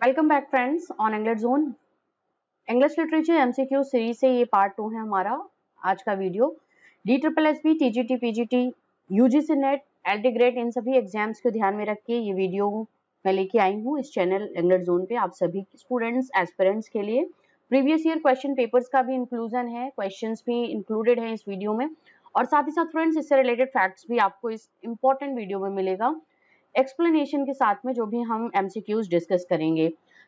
Welcome back friends on English zone. English literature MCQ series से ये part 2 है हमारा आज का video. DSSB, TGT, PGT, UGC net, LD grade इन सभी एग्जाम्स को ध्यान में रख के ये वीडियो मैं लेके आई हूँ इस चैनल इंग्लिश जोन पे आप सभी स्टूडेंट्स एस्पिरेंट्स के लिए। प्रीवियस ईयर क्वेश्चन पेपर्स का भी इंक्लूजन है, क्वेश्चंस भी इंक्लूडेड है इस वीडियो में, और साथ ही साथ फ्रेंड्स इससे रिलेटेड फैक्ट्स भी आपको इस इंपॉर्टेंट वीडियो में मिलेगा एक्सप्लेनेशन के साथ में, जो भी हम एमसीक्यूज डिस्कस करेंगे।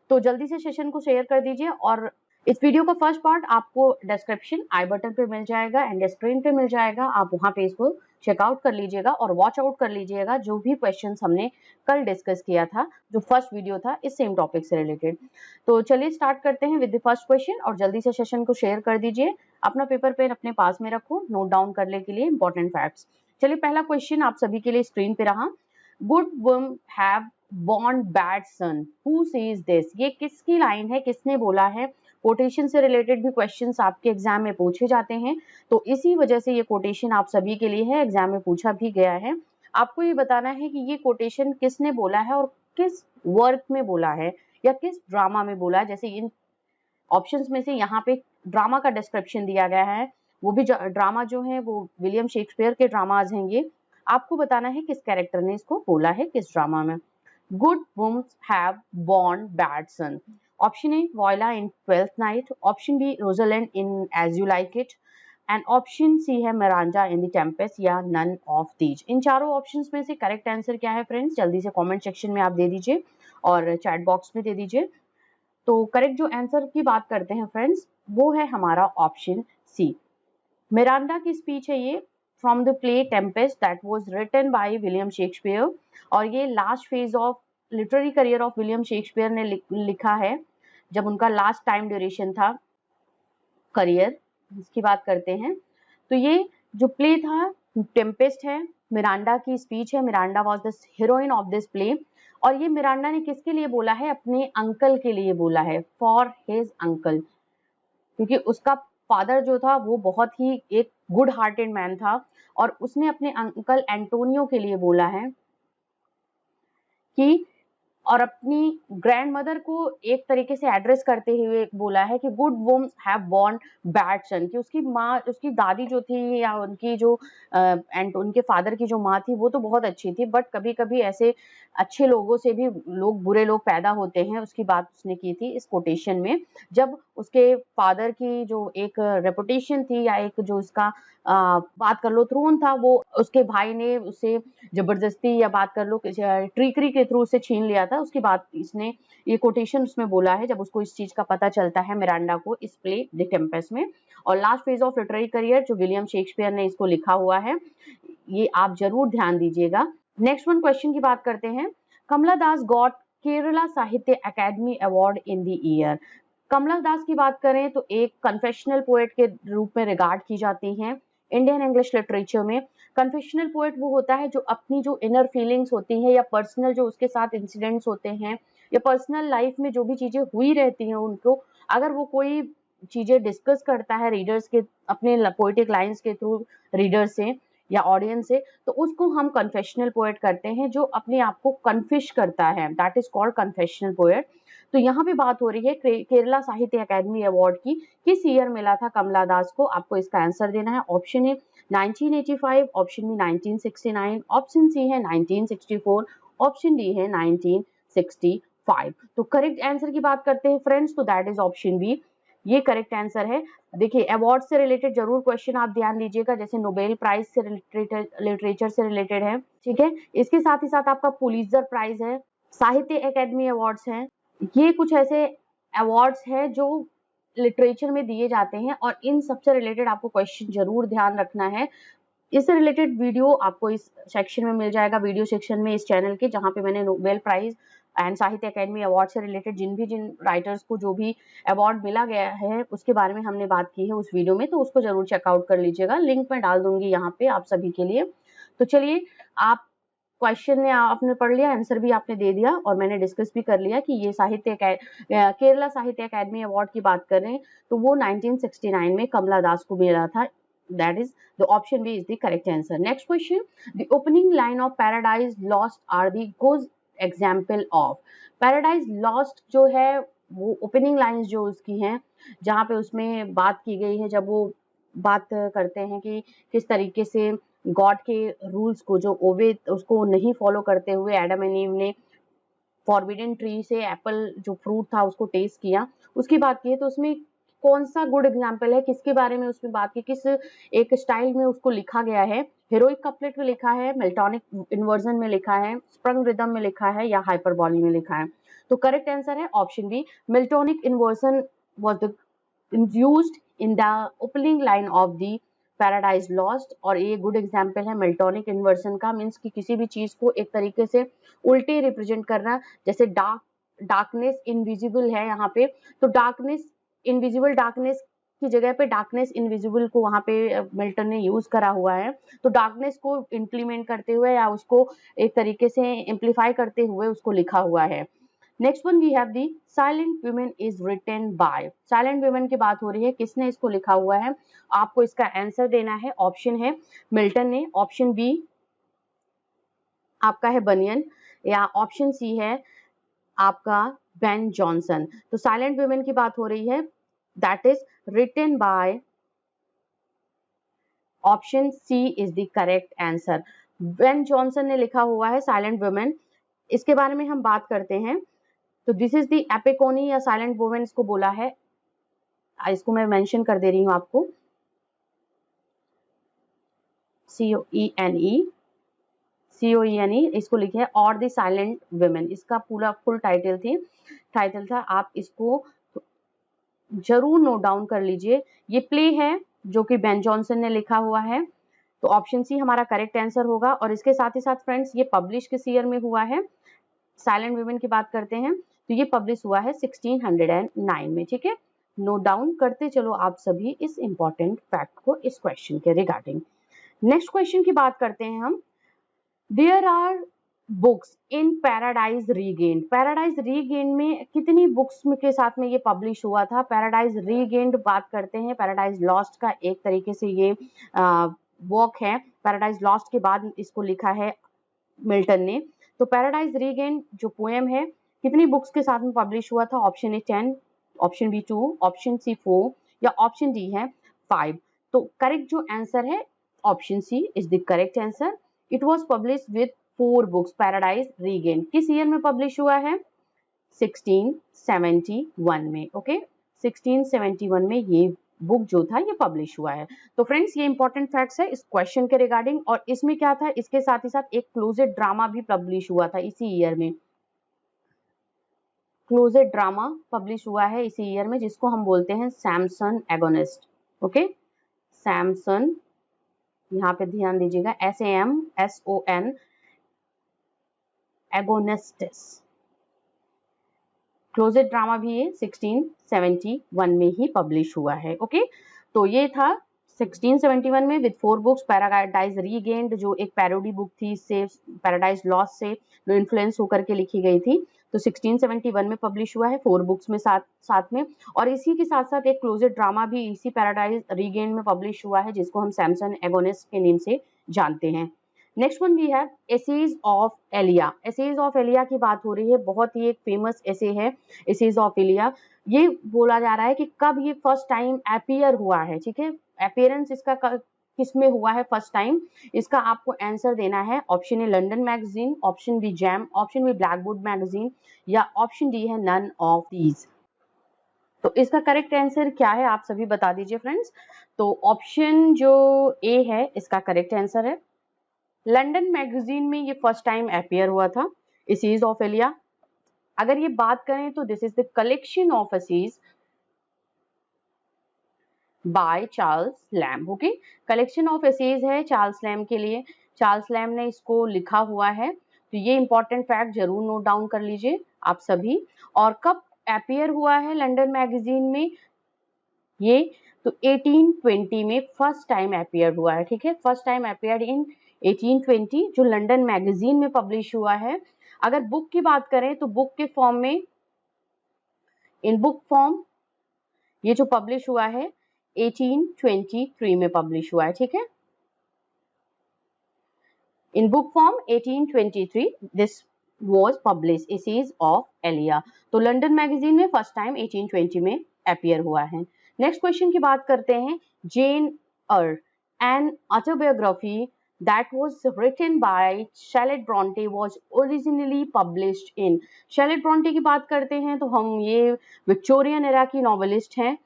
तो जल्दी से सेशन को शेयर कर दीजिए, और इस वीडियो का फर्स्ट पार्ट आपको डिस्क्रिप्शन आई बटन पे मिल जाएगा एंड स्क्रीन पे मिल जाएगा, आप वहां पे इसको चेकआउट कर लीजिएगा और वॉच आउट कर लीजिएगा जो भी क्वेश्चंस हमने कल डिस्कस किया था, जो फर्स्ट वीडियो था इस सेम टॉपिक से रिलेटेड। तो चलिए स्टार्ट करते हैं विद द फर्स्ट क्वेश्चन, और जल्दी से सेशन को शेयर कर दीजिए, अपना पेपर पेन अपने पास में रखो नोट डाउन करने के लिए इंपॉर्टेंट फैक्ट्स। चलिए पहला क्वेश्चन आप सभी के लिए स्क्रीन पे रहा। Good women have born bad son. Who says this? ये किसकी लाइन है, किसने बोला है? कोटेशन से रिलेटेड भी क्वेश्चंस आपके एग्जाम में पूछे जाते हैं, तो इसी वजह से ये कोटेशन आप सभी के लिए है, एग्जाम में पूछा भी गया है। आपको ये बताना है कि ये कोटेशन किसने बोला है और किस वर्क में बोला है या किस ड्रामा में बोला है। जैसे इन ऑप्शंस में से यहाँ पे ड्रामा का डिस्क्रिप्शन दिया गया है, वो भी ड्रामा जो है वो विलियम शेक्सपियर के ड्रामाज हैं। ये आपको बताना है किस कैरेक्टर ने इसको बोला है, किस ड्रामा में। Good wombs have born bad son. Option A Viola in Twelfth Night, option B Rosalind in As You Like It, and option C है मिरांडा इन द टेम्पेस्ट या नन ऑफ दीज। इन चारों options में से correct answer क्या है friends, जल्दी से कमेंट सेक्शन में आप दे दीजिए और चैट बॉक्स में दे दीजिए। तो करेक्ट जो आंसर की बात करते हैं फ्रेंड्स, वो है हमारा ऑप्शन सी। मिरांडा की स्पीच है ये from the play Tempest that was written by William Shakespeare, और ये last phase of literary career of William Shakespeare ने लिखा है, जब उनका लास्ट टाइम ड्यूरेशन था करियर, इसकी बात करते हैं। तो ये जो प्ले था टेम्पेस्ट है, मिरांडा की स्पीच है, Miranda was the heroine of this play, और ये मिरांडा ने किसके लिए बोला है, अपने अंकल के लिए बोला है, फॉर हिज अंकल, क्योंकि उसका फादर जो था वो बहुत ही एक गुड हार्टेड मैन था, और उसने अपने अंकल एंटोनियो के लिए बोला है कि, और अपनी ग्रैंड मदर को एक तरीके से एड्रेस करते हुए बोला है कि good wombs have born bad सन, कि उसकी माँ, उसकी दादी जो थी या उनकी जो एंड उनके फादर की जो माँ थी वो तो बहुत अच्छी थी, बट कभी कभी ऐसे अच्छे लोगों से भी लोग, बुरे लोग पैदा होते हैं, उसकी बात उसने की थी इस कोटेशन में। जब उसके फादर की जो एक रेपुटेशन थी या एक जो उसका बात कर लो थ्रोन था, वो उसके भाई ने उसे जबरदस्ती या बात कर लो ट्रिकरी के थ्रू से छीन लिया था, उसकी बात इसने ये कोटेशन उसमें बोला है, जब उसको इस चीज का पता चलता है मिरांडा को इस प्ले द टेम्पेस्ट में। और last phase of literary career जो विलियम शेक्सपियर ने इसको लिखा हुआ है, ये आप जरूर ध्यान दीजिएगा। नेक्स्ट वन क्वेश्चन की बात करते हैं। कमला दास got Kerala Sahitya Akademi award in the year. Kamala Das की बात करें तो एक कन्फेशनल पोएट के रूप में रिगार्ड की जाती हैं इंडियन इंग्लिश लिटरेचर में। कन्फेशनल पोएट वो होता है जो अपनी जो इनर फीलिंग्स होती हैं या पर्सनल जो उसके साथ इंसिडेंट्स होते हैं या पर्सनल लाइफ में जो भी चीजें हुई रहती हैं उनको, अगर वो कोई चीजें डिस्कस करता है रीडर्स के, अपने पोएटिक लाइंस के थ्रू रीडर से या ऑडियंस से, तो उसको हम कन्फेशनल पोएट करते हैं, जो अपने आप को कन्फिश करता है, that is called confessional poet. तो यहाँ पे बात हो रही है केरला साहित्य अकादमी अवार्ड की, किस ईयर मिला था कमला दास को, आपको इसका आंसर देना है। Option A 1985, option B 1969, option C है 1964, ऑप्शन डी है 1965। तो करेक्ट आंसर की बात करते हैं फ्रेंड्स, तो दैट इज ऑप्शन बी, ये करेक्ट आंसर है। देखिए अवार्ड से रिलेटेड जरूर क्वेश्चन आप ध्यान दीजिएगा, जैसे नोबेल प्राइज से रिलेटेड, लिटरेचर से रिलेटेड है, ठीक है। इसके साथ ही साथ आपका पुलित्जर प्राइज है, साहित्य अकादमी अवार्ड्स हैं, ये कुछ ऐसे अवार्ड्स हैं जो लिटरेचर में दिए जाते हैं, और इन सबसे रिलेटेड आपको क्वेश्चन जरूर ध्यान रखना है। इससे रिलेटेड वीडियो आपको इस सेक्शन में मिल जाएगा, वीडियो सेक्शन में इस चैनल के, जहां पे मैंने नोबेल प्राइज एंड साहित्य अकादमी अवार्ड से रिलेटेड जिन राइटर्स को जो भी अवार्ड मिला गया है उसके बारे में हमने बात की है उस वीडियो में, तो उसको जरूर चेकआउट कर लीजिएगा, लिंक मैं डाल दूंगी यहाँ पे आप सभी के लिए। तो चलिए, आप क्वेश्चन ने आपने पढ़ लिया, आंसर भी आपने दे दिया, और मैंने डिस्कस भी कर लिया कि ये केरला साहित्य अकादमी अवार्ड की बात कर रहे हैं तो वो 1969 में कमला दास को मिला था, that is the option B is the correct answer. Next question, the opening line of Paradise Lost are the goes example of. Paradise lost जो है वो ओपनिंग लाइंस जो उसकी हैं, जहाँ पे उसमें बात की गई है, जब वो बात करते हैं कि किस तरीके से गॉड के रूल्स को, जो ओवे उसको नहीं फॉलो करते हुए एडम एंड ईव ने फॉरबिडन ट्री से एप्पल जो फ्रूट था उसको टेस्ट किया, उसकी बात की है। तो उसमें कौन सा गुड एग्जाम्पल है, किसके बारे में उसमें बात की, किस एक स्टाइल में उसको लिखा गया है, हेरोइक कपलेट में लिखा है, मेल्टोनिक इन्वर्जन में लिखा है, स्प्रंग रिदम में लिखा है, या हाइपरबोली में लिखा है। तो करेक्ट आंसर है option B, Miltonic inversion was the used in the opening line of the Paradise Lost. और ये गुड एग्जाम्पल है मेल्टोनिक इन्वर्जन का, मीन्स कि किसी भी चीज को एक तरीके से उल्टे रिप्रेजेंट करना। जैसे डार्कनेस इनविजिबल है यहाँ पे, तो डार्कनेस इनविजिबल, डार्कनेस की जगह पे डार्कनेस इनविजिबल को वहां पे मिल्टन ने यूज करा हुआ है। तो डार्कनेस को इम्प्लीमेंट करते हुए या उसको एक तरीके से इम्प्लीफाई करते हुए उसको लिखा हुआ है। Next one we have the silent women is written by. Silent women की बात हो रही है, किसने इसको लिखा हुआ है, आपको इसका आंसर देना है। ऑप्शन है मिल्टन ने, ऑप्शन बी आपका है बनियन, या ऑप्शन सी है आपका बेन जॉनसन। तो साइलेंट वुमेन की बात हो रही है, that is written by, option C is the correct answer. Ben Jonson ने लिखा हुआ है साइलेंट वुमेन। इसके बारे में हम बात करते हैं, तो दिस इज द एपिकोनी या साइलेंट वुमेन इसको बोला है। इसको मैं मेंशन कर दे रही हूं आपको, COENE इसको लिखे है, और द साइलेंट वुमेन इसका पूरा फुल टाइटल था। आप इसको जरूर नोट डाउन कर लीजिए। ये प्ले है जो कि बेन जॉनसन ने लिखा हुआ है, तो ऑप्शन सी हमारा करेक्ट आंसर होगा। और इसके साथ ही साथ फ्रेंड्स, ये पब्लिश किस ईयर में हुआ है, साइलेंट वुमेन की बात करते हैं तो ये पब्लिश हुआ है 1609 में। ठीक है, नोट डाउन करते चलो आप सभी इस इंपॉर्टेंट फैक्ट को इस क्वेश्चन के रिगार्डिंग। नेक्स्ट क्वेश्चन की बात करते हैं हम, there are books in Paradise Regained. Paradise Regained में कितनी बुक्स के साथ में ये पब्लिश हुआ था। पैराडाइज रीगेन्ड बात करते हैं, पैराडाइज लॉस्ट का एक तरीके से ये वर्क है। पैराडाइज लॉस्ट के बाद इसको लिखा है मिल्टन ने। तो पैराडाइज रीगेन्ड जो पोएम है कितनी बुक्स के साथ में पब्लिश हुआ था, option A 10, option B 2, option C 4, या ऑप्शन डी है 5। तो करेक्ट जो आंसर है option C is the correct answer. It was publish with 4 books. Paradise Regained किस ईयर में पब्लिश हुआ है, 1671 में। ओके, 1671 में ये बुक जो था ये पब्लिश हुआ है। तो फ्रेंड्स, ये इंपॉर्टेंट फैक्ट्स है इस क्वेश्चन के रिगार्डिंग। और इसमें क्या था, इसके साथ ही साथ एक क्लोजेड ड्रामा भी पब्लिश हुआ था इसी ईयर में। क्लोजेड ड्रामा पब्लिश हुआ है इसी ईयर में, जिसको हम बोलते हैं सैमसन एगोनिस्ट। ओके, सैमसन, यहाँ पे ध्यान दीजिएगा, SAMSON एगोनिस्टिस। क्लोजेड ड्रामा भी ये 1671 में ही पब्लिश हुआ है। ओके, तो ये था 1671 में विद 4 बुक्स। पैराडाइज रीगेन्ड जो एक पैरोडी बुक थी, इससे पैराडाइज लॉस्ट से जो इन्फ्लुएंस होकर के लिखी गई थी, तो 1671 में पब्लिश हुआ है 4 बुक्स में साथ में। और इसी के साथ साथ एक क्लोजेड ड्रामा भी इसी पैराडाइज रीगेन्ड में पब्लिश हुआ है, जिसको हम सैमसन एगोनिस्ट के नेम से जानते हैं। Next one we have Essays of Elia. Essays of Elia की बात हो रही है, बहुत ही एक फेमस एसे है एसेज ऑफ एलिया। ये बोला जा रहा है कि कब ये फर्स्ट टाइम अपीयर हुआ है। ठीक है, अपीयरेंस इसका किसमें हुआ है फर्स्ट टाइम, इसका आपको आंसर देना है। Option A London magazine, option B jam, option B Blackwood magazine, या ऑप्शन डी है नन ऑफ दीज। तो इसका करेक्ट आंसर क्या है आप सभी बता दीजिए फ्रेंड्स। तो ऑप्शन जो ए है इसका करेक्ट आंसर है। लंदन मैगजीन में ये फर्स्ट टाइम अपीयर हुआ था, एसेज ऑफ एलिया। अगर ये बात करें तो this is the collection of essays by Charles Lamb. Okay, collection of essays है चार्ल्स लैम्ब के लिए, चार्ल्स लैम्ब ने इसको लिखा हुआ है। तो ये इंपॉर्टेंट फैक्ट जरूर नोट डाउन कर लीजिए आप सभी। और कब अपीयर हुआ है लंदन मैगजीन में ये, तो 1820 में फर्स्ट टाइम अपीयर हुआ है। ठीक है, फर्स्ट टाइम अपीयर्ड इन 1820 जो लंदन मैगजीन में पब्लिश हुआ है। अगर बुक की बात करें तो बुक के फॉर्म में, इन बुक फॉर्म ये जो पब्लिश हुआ है 1823 में पब्लिश हुआ है। ठीक है, in book form 1823 this was published, Essays of Elia। तो लंदन मैगजीन में फर्स्ट टाइम 1820 में अपीयर हुआ है। नेक्स्ट क्वेश्चन की बात करते हैं, जेन एर, an autobiography that was written by Charlotte Bronte was originally published in। Charlotte Bronte की बात करते हैं तो हम ये विक्टोरियन एरा की नॉवेलिस्ट हैं।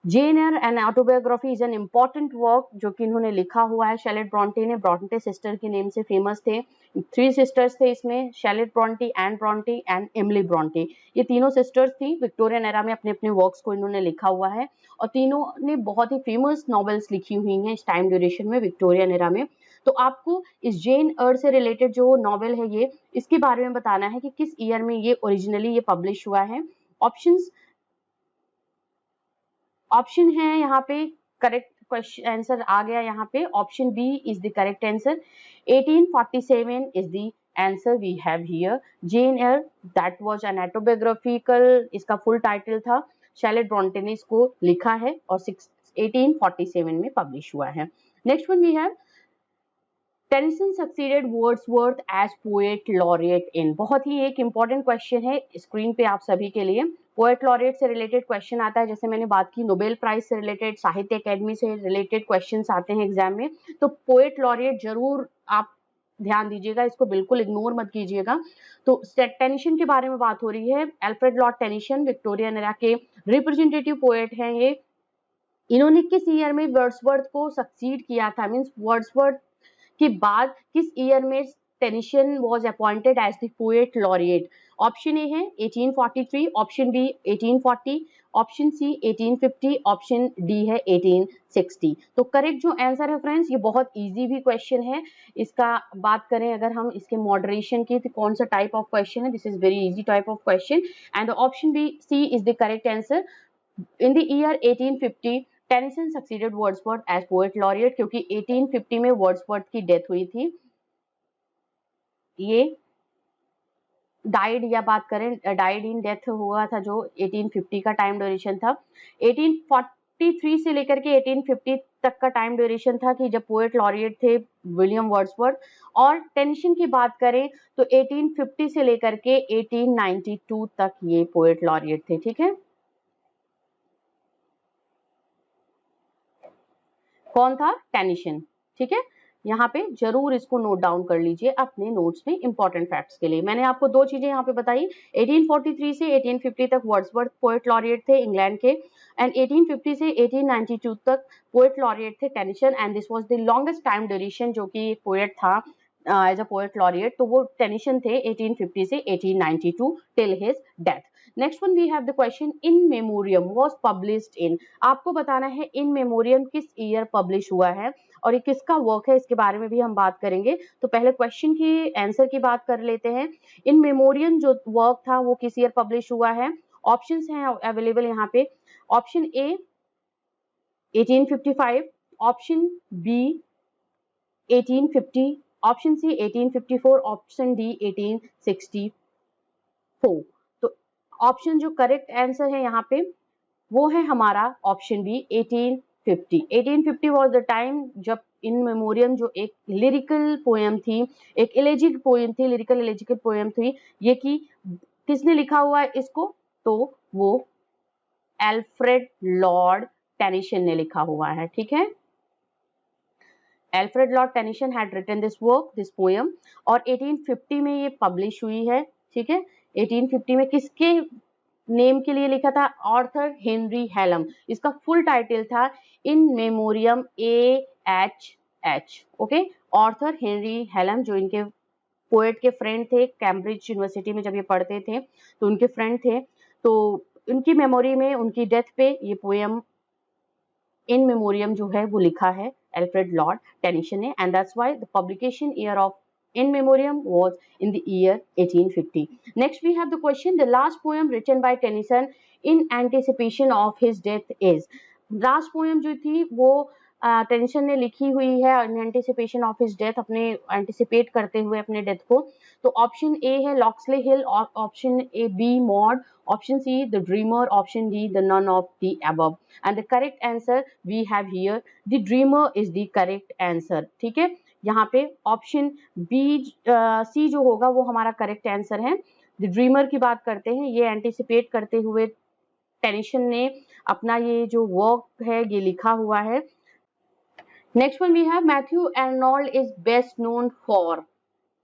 Jane Eyre an autobiography is an important work जो कि इन्होंने लिखा हुआ है शैर्लेट ब्रॉन्टे ने। ब्रॉन्टे सिस्टर के नेम से फेमस थे। 3 सिस्टर्स थे इसमें, Charlotte Bronte, Anne Bronte and Emily Bronte. ये तीनों सिस्टर्स थी। विक्टोरियन एरा में अपने अपने वर्क्स को इन्होंने लिखा हुआ है और तीनों ने बहुत ही फेमस नॉवेल्स लिखी हुई हैं इस टाइम ड्यूरेशन में, विक्टोरियन एरा में। तो आपको इस जेन एयर से रिलेटेड जो नॉवेल है ये, इसके बारे में बताना है कि किस ईयर में ये ओरिजिनली ये पब्लिश हुआ है। ऑप्शन है यहाँ पे, करेक्ट क्वेश्चन आंसर आ गया यहाँ पे, option B is the correct answer. 1847 is the answer we have here. Jane Eyre that was an autobiographical, इसका फुल टाइटल था। शैर्लेट ब्रॉन्टे ने इसको लिखा है और 1847 में पब्लिश हुआ है। Next one we have, Tennyson succeeded Wordsworth as poet laureate in. बहुत ही एक इंपॉर्टेंट क्वेश्चन है स्क्रीन पे आप सभी के लिए। पोएट लॉरिएट से रिलेटेड क्वेश्चन आता है, जैसे मैंने बात की नोबेल प्राइज से रिलेटेड, साहित्य अकेडमी से रिलेटेड क्वेश्चंस आते हैं एग्जाम में। तो पोएट लॉरिएट जरूर आप ध्यान दीजिएगा, इसको बिल्कुल इग्नोर मत कीजिएगा। तो टेनिसन के बारे में बात हो रही है। Alfred Lord Tennyson Victorian era के रिप्रेजेंटेटिव पोएट हैं ये। इन्होंने किस ईयर में वर्ड्सवर्थ को सक्सीड किया था, मीन्स वर्ड्सवर्थ के बाद किस ईयर में Tennyson was appointed as the poet laureate? Option A है 1843, option B 1840, option C 1850, option D है 1860। तो करेक्ट जो आंसर है फ्रेंड्स, ये बहुत इजी भी क्वेश्चन है। इसका बात करें अगर हम इसके मॉडरेशन की, तो कौन सा टाइप ऑफ क्वेश्चन है, this is very easy type of question and option B C is the correct answer. In the year 1850 Tennyson succeeded Wordsworth as poet laureate, क्योंकि 1850 में वर्ड्सवर्थ की डेथ हुई थी। ये डाइड या बात करें डाइड इन डेथ हुआ था जो 1850 का टाइम ड्यूरेशन था। 1843 से लेकर के 1850 तक का टाइम ड्यूरेशन था कि जब पोएट लॉरिएट थे विलियम वर्ड्सवर्थ। और टेनिसन की बात करें तो 1850 से लेकर के 1892 तक ये पोएट लॉरिएट थे। ठीक है, कौन था? टेनिसन। ठीक है, यहाँ पे जरूर इसको नोट डाउन कर लीजिए अपने नोट्स में इंपॉर्टेंट फैक्ट्स के लिए। मैंने आपको दो चीजें यहाँ पे बताई, 1843 से 1850 तक वर्ड्सवर्थ पोएट लॉरिएट थे इंग्लैंड के, एंड 1850 से 1892 तक पोएट लॉरिएट थे Tennyson, and this was the longest time duration जो कि पोएट था एज अ पोएट लॉरिएट, तो वो टेनिसन थे 1850 से 1892 till his death. Next one we have the question, In Memoriam was published in. आपको बताना है इन मेमोरियम किस ईयर पब्लिश हुआ है और ये किसका वर्क है, इसके बारे में भी हम बात करेंगे। तो पहले क्वेश्चन की आंसर की बात कर लेते हैं। इन मेमोरियम जो वर्क था वो किस ईयर पब्लिश हुआ है? ऑप्शंस हैं अवेलेबल यहाँ पे। Option A 1855, option B 1850, option C 1854, option D 1864। तो ऑप्शन जो करेक्ट आंसर है यहाँ पे वो है हमारा option B 1850। 1850 was the time जब इन मेमोरियम जो एक लिरिकल पोएम थी, एक एलेजिक पोएम थी, लिरिकल एलेजिकल पोएम थी, ये कि किसने लिखा हुआ है इसको? तो वो अल्फ्रेड लॉर्ड टेनिसन ने लिखा हुआ है। ठीक है, Alfred Lord Tennyson had written this work, this poem, और 1850 में ये पब्लिश हुई है। ठीक है, 1850 में किसके नेम के लिए लिखा था? Arthur Henry Hallam. इसका फुल टाइटल था In Memoriam AHH। Okay, Arthur Henry Hallam जो इनके पोएट के फ्रेंड थे, कैम्ब्रिज यूनिवर्सिटी में जब ये पढ़ते थे तो उनके फ्रेंड थे, तो उनकी मेमोरी में, उनकी डेथ पे ये पोएम इन मेमोरियम जो है वो लिखा है अल्फ्रेड लॉर्ड टेनिसन ने, and that's why the publication year of in memoriam was in the year 1850. Next we have the question, the last poem written by Tennyson in anticipation of his death is। last poem जो थी वो Tennyson ने लिखी हुई है in anticipation of his death, अपने anticipate करते हुए अपने डेथ को। तो ऑप्शन ए है Locksley Hall, option A B Maud, option C the Dreamer, option D the none of the above, and the correct answer we have here the Dreamer is the correct answer. ठीक है, यहाँ पे option B सी जो होगा वो हमारा correct answer है। The dreamer की बात करते हैं, ये एंटिसिपेट करते हुए टेनिसन ने अपना ये जो वर्क है ये लिखा हुआ है। Next one we have Matthew Arnold is best known for,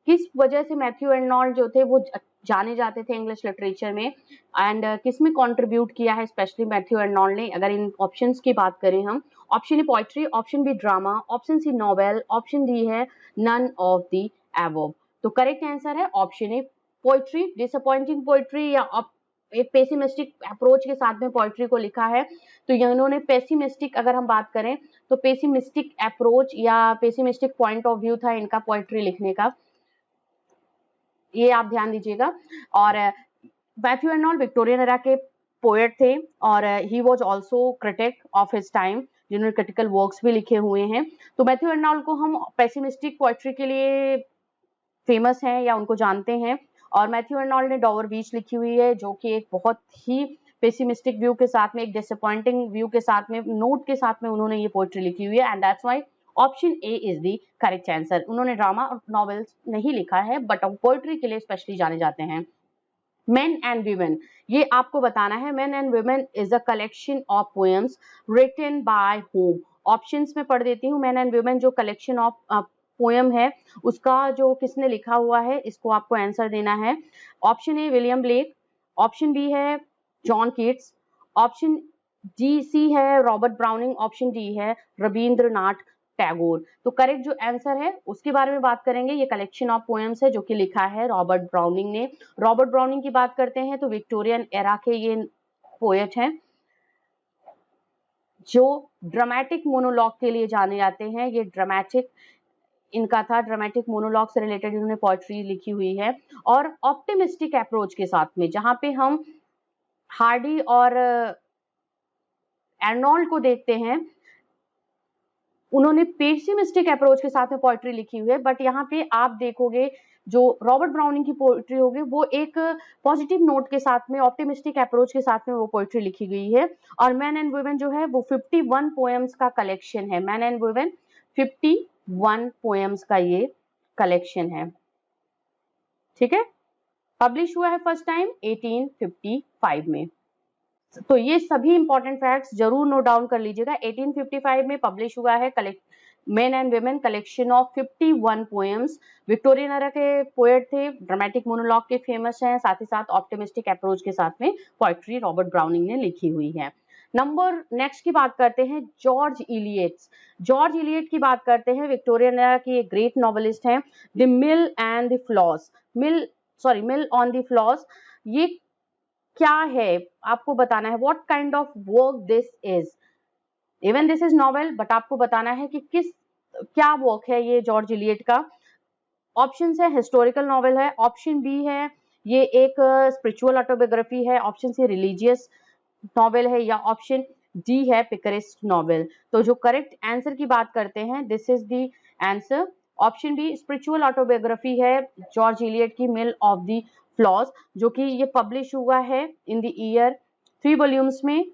किस वजह से मैथ्यू आर्नोल्ड जो थे वो जाने जाते थे इंग्लिश लिटरेचर में, एंड किस में कंट्रीब्यूट किया है स्पेशली मैथ्यू आर्नोल्ड ने। अगर इन ऑप्शंस की बात करें हम, option A poetry, option B drama, option C novel, option D है नन ऑफ द अबव। तो करेक्ट आंसर है option A poetry. Disappointing poetry या एक पेसिमिस्टिक अप्रोच के साथ में पोइट्री को लिखा है, तो इन्होंने पेसिमिस्टिक, अगर हम बात करें तो पेसिमिस्टिक अप्रोच या पेसिमिस्टिक पॉइंट ऑफ व्यू था इनका पोइट्री लिखने का, ये आप ध्यान दीजिएगा। और मैथ्यू आर्नोल्ड विक्टोरियन एरा के पोएट थे और he was also critic of his time, जिन्होंने क्रिटिकल वर्क्स भी लिखे हुए हैं। तो मैथ्यू आर्नोल्ड को हम पेसिमिस्टिक पोएट्री के लिए फेमस हैं या उनको जानते हैं। और मैथ्यू आर्नोल्ड ने डॉवर बीच लिखी हुई है जो कि एक बहुत ही पेसिमिस्टिक व्यू के साथ में, एक डिसअपॉइंटिंग व्यू के साथ में, नोट के साथ में उन्होंने ये पोएट्री लिखी हुई है, and that's why option A is the correct answer. उन्होंने ड्रामा और नॉवेल्स नहीं लिखा है बट पोएट्री के लिए स्पेशली जाने जाते हैं। Men and Women, ये आपको बताना है। Men and Women is a collection of poems written by whom? Options में पढ़ देती हूँ। Men and Women जो कलेक्शन ऑफ पोएम है उसका जो किसने लिखा हुआ है, इसको आपको आंसर देना है। Option A William Blake, option B है John Keats, option D C है रॉबर्ट ब्राउनिंग, ऑप्शन डी है रविंद्रनाथ टैगोर। तो करेक्ट जो आंसर है उसके बारे में बात करेंगे। ये कलेक्शन ऑफ पोएम्स है जो कि लिखा है रॉबर्ट ब्राउनिंग ने। रॉबर्ट ब्राउनिंग की बात करते हैं तो विक्टोरियन एरा के ये पोएट हैं जो ड्रामेटिक मोनोलॉग के लिए जाने जाते हैं। ये ड्रामेटिक इनका था, ड्रामेटिक मोनोलॉग से रिलेटेड इन्होंने पोएट्री लिखी हुई है। और ऑप्टिमिस्टिक अप्रोच के साथ में, जहां पे हम हार्डी और आर्नोल्ड को देखते हैं, उन्होंने पेसिमिस्टिक अप्रोच के साथ में पोएट्री लिखी हुई है। बट यहाँ पे आप देखोगे जो रॉबर्ट ब्राउनिंग की पोएट्री होगी वो एक पॉजिटिव नोट के साथ में, ऑप्टिमिस्टिक अप्रोच के साथ में वो पोएट्री लिखी गई है। और मैन एंड वुमेन जो है वो 51 पोएम्स का कलेक्शन है। मैन एंड वुमेन 51 पोएम्स का ये कलेक्शन है, ठीक है। पब्लिश हुआ है फर्स्ट टाइम 1855 में। तो ये सभी इंपॉर्टेंट फैक्ट्स जरूर नोट डाउन कर लीजिएगा। 1855 में पब्लिश हुआ है main and women collection of 51 poems. Victorian era के पोएट थे, ड्रामेटिक मोनोलॉग के फेमस हैं, साथ ही साथ ऑप्टिमिस्टिक अप्रोच के साथ में पोएट्री रॉबर्ट ब्राउनिंग ने लिखी हुई है। नंबर नेक्स्ट की बात करते हैं जॉर्ज इलियट। जॉर्ज इलियट की बात करते हैं, विक्टोरियन एरा की एक ग्रेट नॉवेलिस्ट हैं। The mill and the floss, mill on the floss, ये क्या है आपको बताना है। What kind of work this is, even this is novel, but आपको बताना है कि क्या वर्क है ये जॉर्ज इलियट का। ऑप्शन है हिस्टोरिकल नॉवेल है, ऑप्शन बी है ये एक स्पिरिचुअल ऑटोबायोग्राफी है, ऑप्शन सी रिलीजियस नॉवेल है, या ऑप्शन डी है पिकरिस्ट नॉवेल। तो जो करेक्ट आंसर की बात करते हैं, this is the answer, option B spiritual autobiography है जॉर्ज इलियट की, मिल ऑफ द फ्लॉस, जो कि ये पब्लिश हुआ है इन द ईयर 3 वॉल्यूम्स में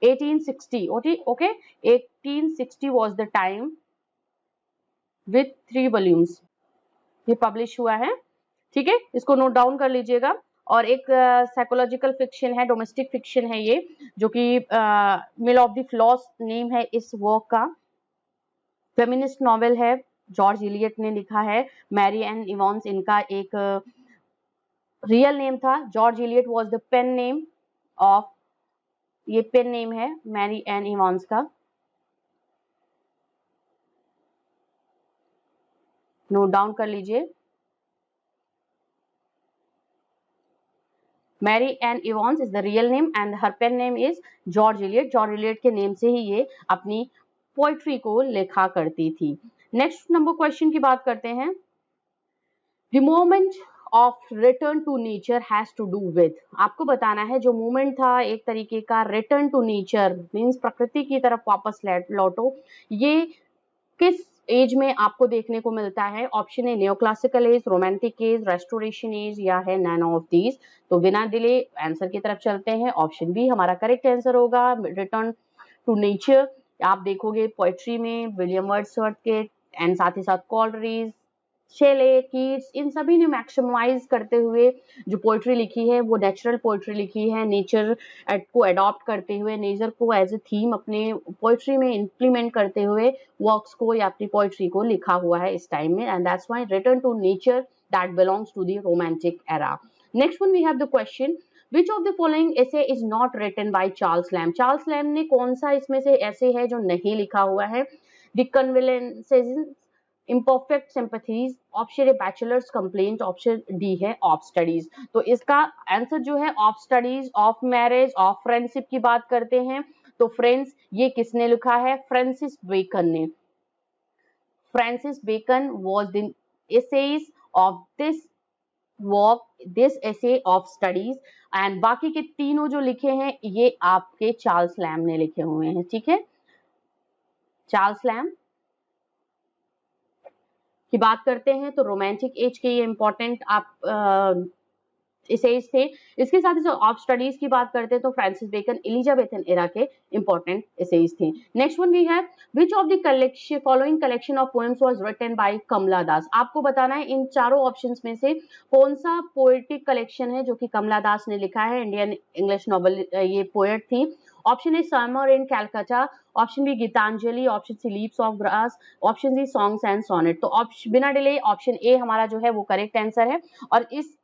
1860। Okay 1860 was the time with 3 volumes ये पब्लिश हुआ है, ठीक है। इसको नोट डाउन कर लीजिएगा। और एक साइकोलॉजिकल फिक्शन है, डोमेस्टिक फिक्शन है ये, जो कि Mill of the Floss name है इस वर्क का। फेमिनिस्ट नॉवेल है, जॉर्ज इलियट ने लिखा है। मैरी एन इवांस इनका एक रियल नेम था। George Eliot was the pen name of, ये पेन नेम है मैरी एन इवांस का। नोट डाउन कर लीजिए, Mary Ann Evans is the real name and her pen name is George Eliot. George Eliot के name से ही ये अपनी poetry को लिखा करती थी। नेक्स्ट नंबर क्वेश्चन की बात करते हैं। The moment of return to nature has to do with, आपको बताना है जो मूवमेंट था एक तरीके का रिटर्न टू नेचर मीन्स प्रकृति की तरफ वापस लौटो, ये किस एज में आपको देखने को मिलता है। Option A neoclassical age, Romantic age, Restoration age, या है नन ऑफ दीज। तो बिना डिले आंसर की तरफ चलते हैं। ऑप्शन बी हमारा करेक्ट आंसर होगा, रिटर्न टू नेचर। आप देखोगे पोएट्री में विलियम वर्ड्सवर्थ के एंड साथ ही साथ कॉलरीज, शेले, कीट्स, इन सभी ने मैक्सिमाइज करते हुए जो पोइट्री लिखी है वो नेचुरल पोइट्री लिखी है, नेचर को अडॉप्ट करते हुए, नेचर को एज ए थीम अपने पोइट्री में इंप्लीमेंट करते हुए वर्क्स को या अपनी पोइट्री को लिखा हुआ है इस टाइम में, and that's why return to nature that belongs to the romantic era. Next one we have the question, Which of the following essay is not written by Charles Lamb? Charles Lamb ने कौन सा इसमें से ऐसे है जो नहीं लिखा हुआ है? The convalescence, imperfect sympathies, option A bachelors complaint, option D है ऑफ स्टडीज। तो इसका आंसर जो है of studies, of marriage, of friendship की बात करते हैं। तो फ्रेंड्स ये किसने लिखा है? फ्रांसिस बेकन ने। Francis Bacon was the essays of this essay of studies, and बाकी के तीनों जो लिखे हैं ये आपके चार्ल्स लैम्ब ने लिखे हुए हैं। ठीक है, चार्ल्स लैम्ब की बात करते हैं तो रोमांटिक एज के ये इंपॉर्टेंट आप एसेज थे। इसके साथ ही जो ऑफ स्टडीज की बात करते हैं तो फ्रांसिस बेकन एलिजाबेथन एरा के इंपॉर्टेंट एसेज थे। Next one we have which of the collection following collection of poems was written by Kamala Das. आपको बताना है इन चारों ऑप्शंस में से कौन सा पोएटिक कलेक्शन है जो कि कमला दास ने लिखा है। इंडियन इंग्लिश नॉवल ये पोएट थी। Option A Summer in Calcutta, option B Gitanjali, option C Leaves of Grass, option C songs and sonnet. तो बिना डिले ऑप्शन ए हमारा जो है वो करेक्ट आंसर है। और इस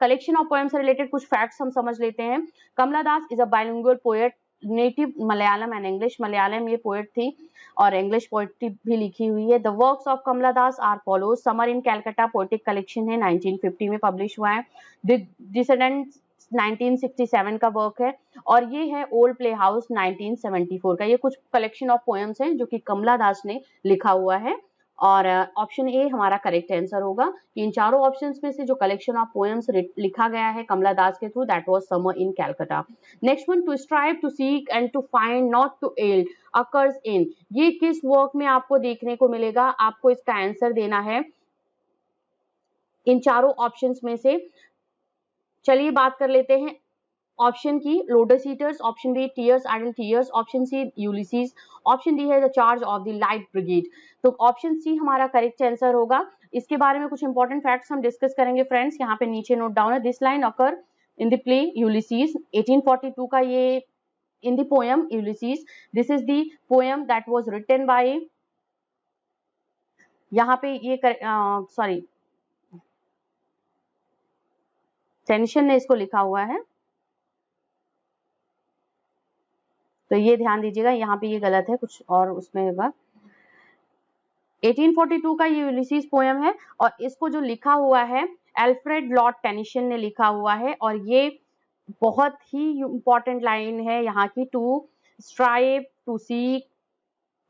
कलेक्शन ऑफ पोएम से रिलेटेड कुछ फैक्ट्स हम समझ लेते हैं। Kamala Das is a bilingual poet, native Malayalam and English. Malayalam ये पोएट थी और इंग्लिश पोएट्री भी लिखी हुई है। The works of Kamala Das are follows. Summer in Calcutta poetic collection है, 1950 में पब्लिश हुआ है। द डिसेंडेंट्स 1967 का वर्क है और ये है ओल्ड प्ले हाउस 1974 का। ये कुछ कलेक्शन ऑफ पोएम्स हैं जो कि कमला दास ने लिखा हुआ है और ऑप्शन ए हमारा करेक्ट आंसर होगा कि इन चारों ऑप्शंस में से जो कलेक्शन ऑफ पोएम्स लिखा गया है कमला दास के through that was Summer in Calcutta. Next one, to strive, to seek and to find, not to yield occurs in, ये किस वर्क में आपको देखने को मिलेगा? आपको इसका आंसर देना है इन चारों ऑप्शंस में से। चलिए बात कर लेते हैं ऑप्शन की। Lotus Eaters, option B Tears Idle Tears, option C Ulysses, option D है the Charge of the Light Brigade. तो ऑप्शन सी हमारा करेक्ट आंसर होगा। इसके बारे में कुछ इंपॉर्टेंट फैक्ट्स हम डिस्कस करेंगे फ्रेंड्स, यहाँ पे नीचे नोट डाउन है। This line occur in the play Ulysses, 1842 का ये in the poem Ulysses. This is the poem that was written by, यहाँ पे ये सॉरी टेनिसन ने इसको लिखा हुआ है, तो ये ध्यान दीजिएगा, यहाँ पे ये गलत है, कुछ और उसमें होगा। 1842 का ये यूलिसीज पोएम है और इसको जो लिखा हुआ है अल्फ्रेड लॉर्ड टेनिसन ने लिखा हुआ है और ये बहुत ही इंपॉर्टेंट लाइन है यहाँ की। To strive, to seek,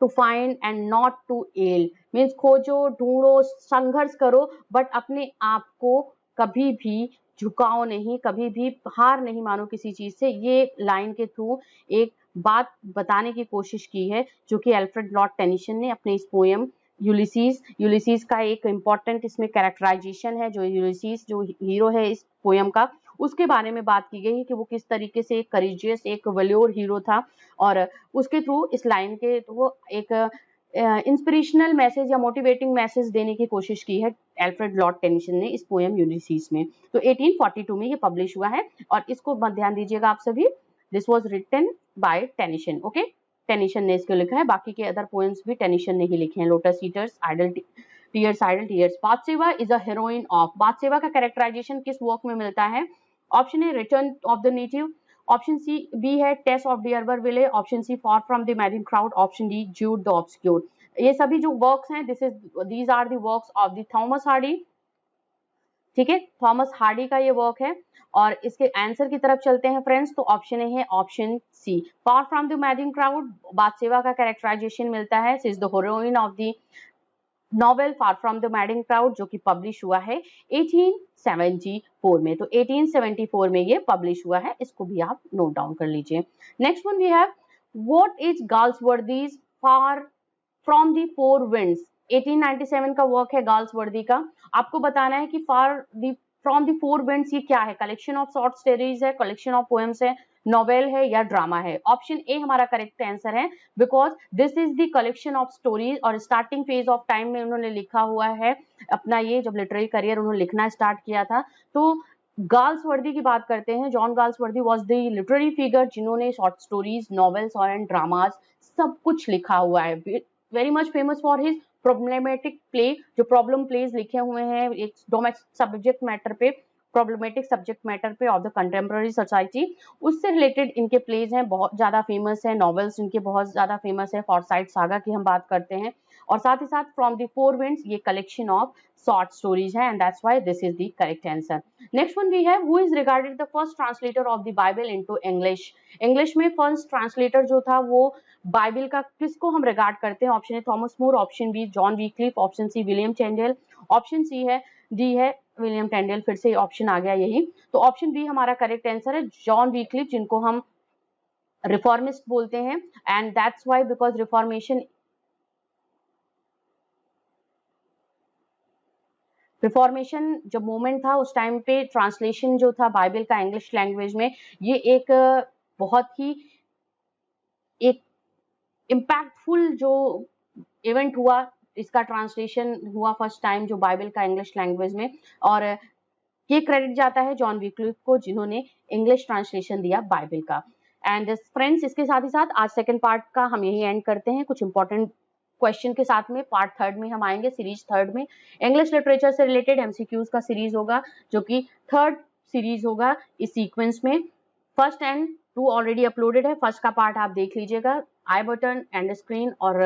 to find and not to yield, means खोजो, ढूंढो, संघर्ष करो, बट अपने आप को कभी भी झुकाओ नहीं, कभी भी हार नहीं मानो किसी चीज से। ये लाइन के थ्रू एक बात बताने की कोशिश की है जो कि अल्फ्रेड लॉर्ड टेनिसन ने अपने इस पोएम यूलिसीज का एक इम्पॉर्टेंट इसमें कैरेक्टराइजेशन है। जो यूलिसीज जो हीरो है इस पोएम का, उसके बारे में बात की गई है कि वो किस तरीके से एक करेजियस, एक वल्योर हीरो था और उसके थ्रू इस लाइन के वो एक इंस्पिरेशनल मैसेज या मोटिवेटिंग मैसेज देने की कोशिश की है अल्फ्रेड लॉर्ड टेनिसन ने इस पोएम यूलिसीज में। तो 1842 में ये पब्लिश हुआ है और इसको ध्यान दीजिएगा आप सभी। This was written by Tennyson, okay, Tennyson ने इसको लिखा है। बाकी के अदर पोएम्स भी टेनिसन ने ही लिखे हैं। Lotus Eaters, Idle Tears. Bathsheba is a heroine of, Bathsheba का कैरेक्टराइजेशन किस वर्क में मिलता है? Option A Return of the Native, option C B है Tess of D'Urbervilles, option C Far from the Madding Crowd, option D Jude the Obscure. ये सभी जो works हैं these are the works of the Thomas Hardy. ठीक है, Thomas Hardy का ये work है और इसके आंसर की तरफ चलते हैं फ्रेंड्स। तो ऑप्शन ए है option C, Far from the Madding Crowd. Bathsheba का कैरेक्टराइजेशन मिलता है, she is the heroine of the novel Far from the Madding Crowd जो कि पब्लिश हुआ है 1874 में। तो 1874 में ये पब्लिश हुआ है, इसको भी आप नोट डाउन कर लीजिए। Next one we have what is Galsworthy's far from the four winds. 1897 का वर्क है गाल्सवर्दी का। आपको बताना है कि far the from the four winds ये क्या है? कलेक्शन ऑफ शॉर्ट स्टोरीज है, कलेक्शन ऑफ पोएम्स है, नॉवेल है या ड्रामा है? ऑप्शन ए हमारा करेक्ट आंसर है, because this is the collection of stories और स्टार्टिंग फेज ऑफ टाइम में उन्होंने लिखा हुआ है अपना, ये जब लिटरेरी करियर उन्होंने लिखना स्टार्ट किया था। तो गाल्सवर्दी की बात करते हैं, John Galsworthy was the literary figure जिन्होंने शॉर्ट स्टोरीज, नॉवेल्स और एंड ड्रामास सब कुछ लिखा हुआ है। Very much famous for his problematic play, जो प्रॉब्लम प्लेज लिखे हुए हैं एक डोमेस्टिक सब्जेक्ट मैटर पे, प्रॉब्लमेटिक सब्जेक्ट मैटर पे ऑफ द कंटेम्प्रेरी सोसाइटी, उससे रिलेटेड इनके प्लेज हैं, बहुत ज्यादा फेमस है। नॉवेल्स इनके बहुत ज्यादा फेमस है, फॉरसाइट सागा की हम बात करते हैं, और साथ ही साथ फ्रॉम द फोर विंड्स ये कलेक्शन ऑफ शॉर्ट स्टोरीज है, and that's why this is the correct answer. Next one we have, who is regarded the first translator of the Bible into English? English में first translator जो था वो Bible का, किसको हम regard करते हैं? Option A Thomas More, option B John Wycliffe, option C William Tyndale, option C है डी है विलियम टेंडेल, फिर से ऑप्शन आ गया यही, तो ऑप्शन बी हमारा करेक्ट आंसर है, जॉन वीक्लिफ, जिनको हम रिफॉर्मिस्ट बोलते हैं, and that's why because reformation जब मोमेंट था उस टाइम पे ट्रांसलेशन जो था बाइबल का इंग्लिश लैंग्वेज में, ये एक बहुत ही एक इम्पैक्टफुल जो इवेंट हुआ, इसका ट्रांसलेशन हुआ फर्स्ट टाइम जो बाइबल का इंग्लिश लैंग्वेज में, और ये क्रेडिट जाता है जॉन विक्लिफ को जिन्होंने इंग्लिश ट्रांसलेशन दिया बाइबल का। एंड फ्रेंड्स, इसके साथ ही साथ आज सेकंड पार्ट का हम यही एंड करते हैं कुछ इंपॉर्टेंट क्वेश्चन के साथ में। पार्ट थर्ड में हम आएंगे, सीरीज थर्ड में इंग्लिश लिटरेचर से रिलेटेड एमसीक्यूज का सीरीज होगा, जो कि थर्ड सीरीज होगा इस सीक्वेंस में। First and two already uploaded है, फर्स्ट का पार्ट आप देख लीजिएगा, आई बटन एंड स्क्रीन और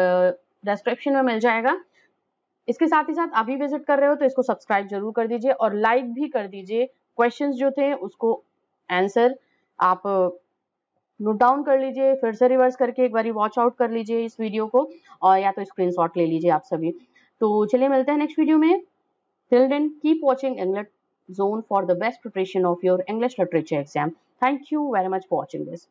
डिस्क्रिप्शन में मिल जाएगा। इसके साथ ही साथ अभी विजिट कर रहे हो तो इसको सब्सक्राइब जरूर कर दीजिए और लाइक भी कर दीजिए। क्वेश्चंस जो थे उसको आंसर आप नोट डाउन कर लीजिए, फिर से रिवर्स करके एक बार वॉच आउट कर लीजिए इस वीडियो को, और या तो स्क्रीनशॉट ले लीजिए आप सभी। तो चलिए मिलते हैं नेक्स्ट वीडियो में। Till then keep watching English Zone for the best preparation of your English literature exam. Thank you very much for watching this.